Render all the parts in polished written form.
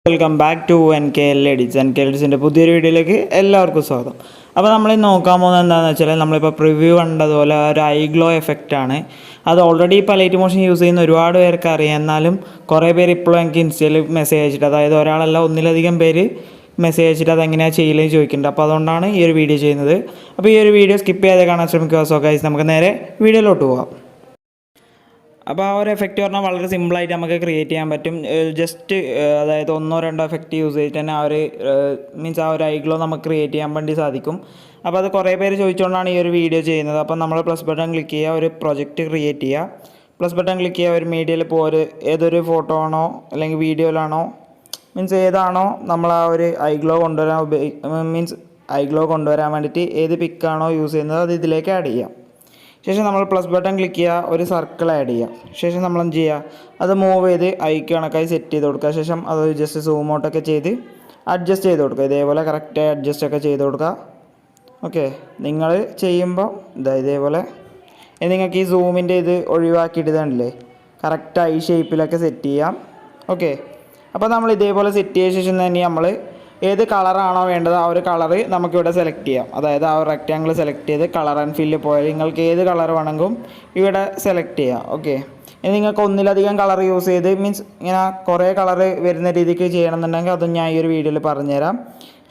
Welcome back to NKL EDITS. NKLസിൻ്റെ പുതിയൊരു വീഡിയോയിലേക്ക് എല്ലാവർക്കും സ്വാഗതം. അപ്പോൾ നമ്മൾ നോക്കാൻ പോകുന്നത് എന്താണെന്ന് വെച്ചാൽ നമ്മളിപ്പോൾ പ്രിവ്യൂ കണ്ടതുപോലെ ഒരു ഐ ഗ്ലോ എഫക്റ്റാണ്. അത് ഓൾറെഡി ഇപ്പോൾ അലൈറ്റ്മോഷൻ യൂസ് ചെയ്യുന്ന ഒരുപാട് പേർക്ക് അറിയാം. എന്നാലും കുറേ പേര് ഇപ്പോഴും എനിക്ക് ഇൻസ്റ്റയിൽ മെസ്സേജ് അയച്ചിട്ട്, അതായത് ഒരാളല്ല ഒന്നിലധികം പേര് മെസ്സേജ് അയച്ചിട്ട് അതെങ്ങനെയാണ് ചെയ്യില്ലെന്ന് ചോദിക്കുന്നുണ്ട്. അപ്പോൾ അതുകൊണ്ടാണ് ഈ ഒരു വീഡിയോ ചെയ്യുന്നത്. അപ്പോൾ ഈ ഒരു വീഡിയോ സ്കിപ്പ് ചെയ്യാതെ കാണാൻ ശ്രമിക്കുക. സോ ഗൈസ്, നമുക്ക് നേരെ വീഡിയോയിലോട്ട് പോകാം. അപ്പോൾ ആ ഒരു എഫക്റ്റ് പറഞ്ഞാൽ വളരെ സിമ്പിളായിട്ട് നമുക്ക് ക്രിയേറ്റ് ചെയ്യാൻ പറ്റും. ജസ്റ്റ് അതായത് ഒന്നോ രണ്ടോ എഫക്റ്റ് യൂസ് ചെയ്തിട്ട് തന്നെ ആ ഒരു ഐ ഗ്ലോ നമുക്ക് ക്രിയേറ്റ് ചെയ്യാൻ വേണ്ടി സാധിക്കും. അപ്പോൾ അത് കുറേ പേര് ചോദിച്ചുകൊണ്ടാണ് ഈ ഒരു വീഡിയോ ചെയ്യുന്നത്. അപ്പോൾ നമ്മൾ പ്ലസ് ബട്ടൺ ക്ലിക്ക് ചെയ്യുക, ഒരു പ്രൊജക്റ്റ് ക്രിയേറ്റ് ചെയ്യുക. പ്ലസ് ബട്ടൺ ക്ലിക്ക് ചെയ്യുക, ഒരു മീഡിയയിൽ ഇപ്പോൾ ഏതൊരു ഫോട്ടോ ആണോ അല്ലെങ്കിൽ വീഡിയോയിലാണോ ഏതാണോ നമ്മൾ ആ ഒരു ഐ ഗ്ലോ കൊണ്ടുവരാൻ വേണ്ടിയിട്ട് ഏത് പിക്കാണോ യൂസ് ചെയ്യുന്നത് അത് ഇതിലേക്ക് ആഡ് ചെയ്യാം. ശേഷം നമ്മൾ പ്ലസ് ബട്ടൺ ക്ലിക്ക് ചെയ്യുക, ഒരു സർക്കിൾ ആഡ് ചെയ്യുക. ശേഷം നമ്മൾ എന്ത് ചെയ്യുക, അത് മൂവ് ചെയ്ത് ഐക്ക് കണക്കായി സെറ്റ് ചെയ്ത് കൊടുക്കുക. ശേഷം അത് ജസ്റ്റ് സൂം ഔട്ടൊക്കെ ചെയ്ത് അഡ്ജസ്റ്റ് ചെയ്ത് കൊടുക്കുക. ഇതേപോലെ കറക്റ്റായി അഡ്ജസ്റ്റ് ഒക്കെ ചെയ്ത് കൊടുക്കുക. ഓക്കെ, നിങ്ങൾ ചെയ്യുമ്പോൾ ഇതേപോലെ നിങ്ങൾക്ക് ഈ സൂമിൻ്റെ ഇത് ഒഴിവാക്കിയിട്ട് ഇതാണല്ലേ കറക്റ്റ് ഐ ഷേപ്പിലൊക്കെ സെറ്റ് ചെയ്യാം. ഓക്കെ, അപ്പോൾ നമ്മൾ ഇതേപോലെ സെറ്റ് ചെയ്ത ശേഷം തന്നെ നമ്മൾ ഏത് കളറാണോ വേണ്ടത് ആ ഒരു കളറ് നമുക്കിവിടെ സെലക്ട് ചെയ്യാം. അതായത് ആ ഒരു റെക്റ്റാങ്കിൾ സെലക്ട് ചെയ്ത് കളർ ആൻഡ് ഫില്ല് പോയാൽ നിങ്ങൾക്ക് ഏത് കളർ വേണമെങ്കിലും ഇവിടെ സെലക്ട് ചെയ്യാം. ഓക്കെ, ഇനി നിങ്ങൾക്ക് ഒന്നിലധികം കളർ യൂസ് ചെയ്ത് ഇങ്ങനെ കുറേ കളറ് വരുന്ന രീതിക്ക് ചെയ്യണമെന്നുണ്ടെങ്കിൽ അതും ഞാൻ ഈ ഒരു വീഡിയോയിൽ പറഞ്ഞുതരാം.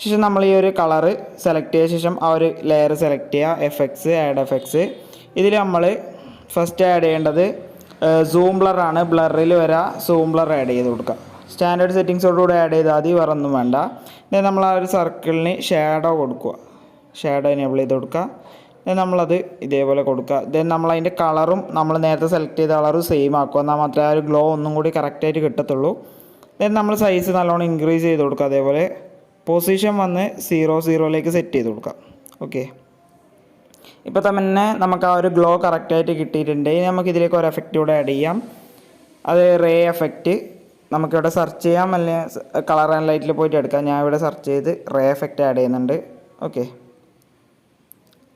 ശേഷം നമ്മൾ ഈ ഒരു കളറ് സെലക്ട് ചെയ്ത ശേഷം ആ ഒരു ലെയർ സെലക്ട് ചെയ്യുക, എഫക്ട്സ്, ആഡ് എഫക്ട്സ്. ഇതിൽ നമ്മൾ ഫസ്റ്റ് ആഡ് ചെയ്യേണ്ടത് സൂം ബ്ലറാണ്. ബ്ലറിൽ വരാം, സൂം ബ്ലർ ആഡ് ചെയ്ത് കൊടുക്കുക. സ്റ്റാൻഡേർഡ് സെറ്റിങ്സോടുകൂടി ആഡ് ചെയ്താൽ മതി, വേറൊന്നും വേണ്ട. ദെൻ നമ്മൾ ആ ഒരു സർക്കിളിന് ഷാഡോ കൊടുക്കുക, ഷാഡോ എനേബിൾ ചെയ്ത് കൊടുക്കുക. ദെൻ നമ്മളത് ഇതേപോലെ കൊടുക്കുക. ദെൻ നമ്മളതിൻ്റെ കളറും നമ്മൾ നേരത്തെ സെലക്ട് ചെയ്ത കളറും സെയിം ആക്കുക. എന്നാൽ മാത്രമേ ആ ഒരു ഗ്ലോ ഒന്നും കൂടി കറക്റ്റായിട്ട് കിട്ടത്തുള്ളൂ. ദെൻ നമ്മൾ സൈസ് നല്ലോണം ഇൻക്രീസ് ചെയ്ത് കൊടുക്കുക. അതേപോലെ പൊസിഷൻ വന്ന് 0 സെറ്റ് ചെയ്ത് കൊടുക്കുക. ഓക്കെ, ഇപ്പോൾ തന്നെ നമുക്ക് ആ ഒരു ഗ്ലോ കറക്റ്റായിട്ട് കിട്ടിയിട്ടുണ്ട്. നമുക്ക് ഇതിലേക്ക് ഒരു എഫക്റ്റ് കൂടെ ആഡ് ചെയ്യാം. അത് റേ എഫക്റ്റ്. നമുക്കിവിടെ സെർച്ച് ചെയ്യാം, അല്ലെങ്കിൽ കളർ ആൻഡ് ലൈറ്റിൽ പോയിട്ട് എടുക്കാം. ഞാൻ ഇവിടെ സെർച്ച് ചെയ്ത് റേ എഫക്റ്റ് ആഡ് ചെയ്യുന്നുണ്ട്. ഓക്കെ,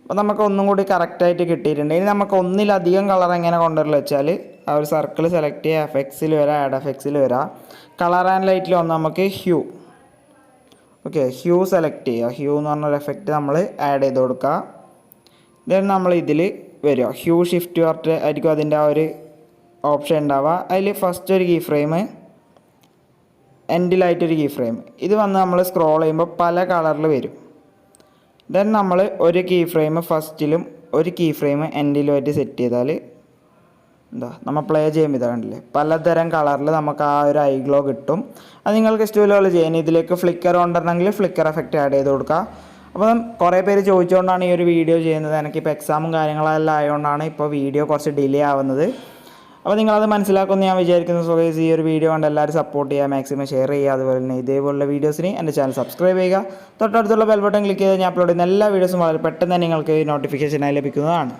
അപ്പോൾ നമുക്ക് ഒന്നും കൂടി കറക്റ്റായിട്ട് കിട്ടിയിട്ടുണ്ട്. ഇനി നമുക്ക് ഒന്നിലധികം കളർ എങ്ങനെ കൊണ്ടുവരില്ല വെച്ചാൽ ആ ഒരു സർക്കിൾ സെലക്ട് ചെയ്യുക, എഫക്ട്സിൽ വരാം, ആഡ് എഫക്ട്സിൽ വരാം. കളർ ആൻഡ് ലൈറ്റിൽ വന്ന് നമുക്ക് ഹ്യൂ. ഓക്കെ, ഹ്യൂ സെലക്ട് ചെയ്യുക. ഹ്യൂ എന്ന് പറഞ്ഞൊരു എഫക്റ്റ് നമ്മൾ ആഡ് ചെയ്ത് കൊടുക്കുക. ദെൻ നമ്മൾ ഇതിൽ വരിക, ഹ്യൂ ഷിഫ്റ്റ് വർട്ട് ആയിരിക്കും അതിൻ്റെ ആ ഒരു ഓപ്ഷൻ ഉണ്ടാവുക. അതിൽ ഫസ്റ്റ് ഒരു കീ ഫ്രെയിം, എൻഡിലായിട്ടൊരു കീ ഫ്രെയിം. ഇത് വന്ന് നമ്മൾ സ്ക്രോൾ ചെയ്യുമ്പോൾ പല കളറിൽ വരും. ദെൻ നമ്മൾ ഒരു കീ ഫ്രെയിം ഫസ്റ്റിലും ഒരു കീ ഫ്രെയിം എൻഡിലുമായിട്ട് സെറ്റ് ചെയ്താൽ നമ്മൾ പ്ലേ ചെയ്യുമ്പോൾ ഇതാ കണ്ടില്ലേ, പലതരം കളറിൽ നമുക്ക് ആ ഒരു ഐ ഗ്ലോ കിട്ടും. അത് നിങ്ങൾക്ക് ഇഷ്ടമുള്ള ചെയ്യാൻ. ഇതിലേക്ക് ഫ്ലിക്കർ കൊണ്ടുവരണമെങ്കിൽ ഫ്ലിക്കർ എഫക്റ്റ് ആഡ് ചെയ്ത് കൊടുക്കുക. അപ്പം കുറേ പേര് ചോദിച്ചുകൊണ്ടാണ് ഈ ഒരു വീഡിയോ ചെയ്യുന്നത്. എനിക്കിപ്പോൾ എക്സാമും കാര്യങ്ങളെല്ലാം ആയതുകൊണ്ടാണ് ഇപ്പോൾ വീഡിയോ കുറച്ച് ഡിലേ ആവുന്നത്. അപ്പോൾ നിങ്ങളത് മനസ്സിലാക്കുമെന്ന് ഞാൻ വിചാരിക്കുന്നു. സോ ഗൈസ്, ഈ ഒരു വീഡിയോ കൊണ്ട് എല്ലാവരും സപ്പോർട്ട് ചെയ്യുക, മാക്സിമം ഷെയർ ചെയ്യുക. അതുപോലെ തന്നെ ഇതേപോലുള്ള വീഡിയോസിന് എൻ്റെ ചാനൽ സബ്സ്ക്രൈബ് ചെയ്യുക. തൊട്ടടുത്തുള്ള ബെൽ ബട്ടൺ ക്ലിക്ക് ചെയ്ത് ഞാൻ അപ്ലോഡ് ചെയ്യുന്ന എല്ലാ വീഡിയോസും വളരെ പെട്ടെന്ന് തന്നെ നിങ്ങൾക്ക് നോട്ടിഫിക്കേഷനായി ലഭിക്കുന്നതാണ്.